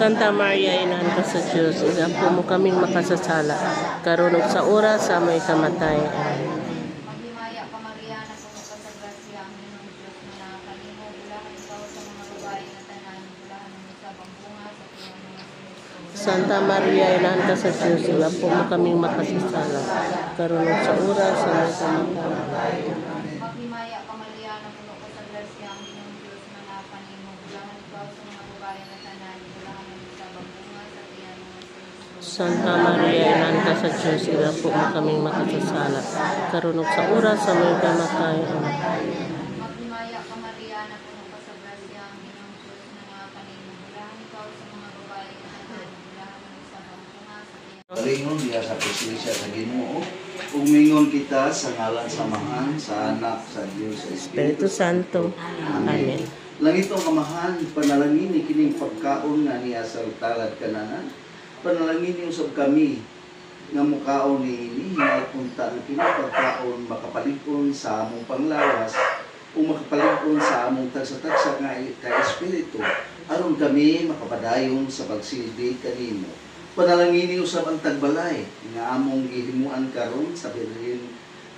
Santa Maria, Inaanta sa Diyos, igampo mo kaming makasasala, karunong sa oras sa may kamatayan. Maghimaya ka, Maria, na puno ka sa grasya, ang Ginoong Diyos na nakakalimo, bulahan ikaw sa mga babae na tanan, bulahan mo sa bangbunga sa tuyong mga Kristo. Santa Maria, Inaanta sa Diyos, igampo mo kaming makasasala, karunong sa oras sa may kamatayan. Maghimaya ka, Maria, na puno ka sa grasya, ang Ginoong Diyos na nakakalimo, bulahan ikaw sa mga babae na tanan, bulahan mo sa bangbunga sa tuyong mga Kristo. Santa Maria, Inaanta sa Diyos, igampo mo kaming makasasala, karunong sa oras sa may kamatayan. Maghimaya ka, Maria, na puno ka sa grasya, ang Ginoong Diyos na nakakalimo, bulahan ikaw sa mga babae na tanan, bulahan mo sa bangbunga sa tuyong Kalingon diya sa presensya sa Ginoo. Umingon kita sa ngalan samahan sa anak sa Dios sa Espiritu Santo. Amen. Langit o kamahan, panalangin ni kining pagkaon nga niya sa talad kananan. Panalangin niyo sab kami nga mukaon ni ini hinapunta na kining pagkaon makapalig-on sa among panglawas o makapalig-on sa among tagsa-tagsa nga ka-espiritu aron kami makapadayon sa pagsilbi kanimo. Panalangin niyo sa ang tagbalay nga among gihimuan karon sa Berlin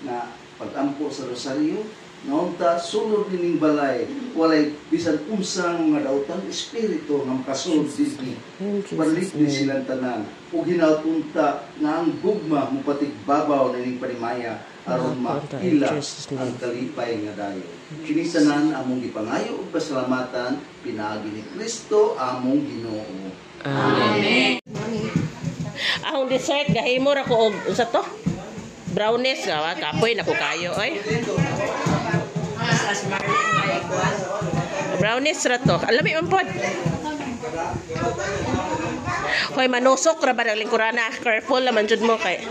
na pagampo sa Rosario naunta sulod dining balay walay bisan unsang mga daotang espiritu nga makasulod dinhi balik ni silang tanan ug hinapunta nga ang gugma mupatigbabaw na ning panimaya aron makila ang kalipay nga dayo kini tanan among gipangayo ug pasalamatan pinaagi ni Kristo among Ginoo. Amen. Ang dessert gahimo ra ko og usa to. Brownies gawa kapoy na ko kayo oy. Brownies ra to. Alami man pod. Hoy manusok ra ba ang lingkurana? Careful naman jud mo kay.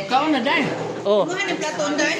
Kaon na dai. Oh. Kuha ni plato dai.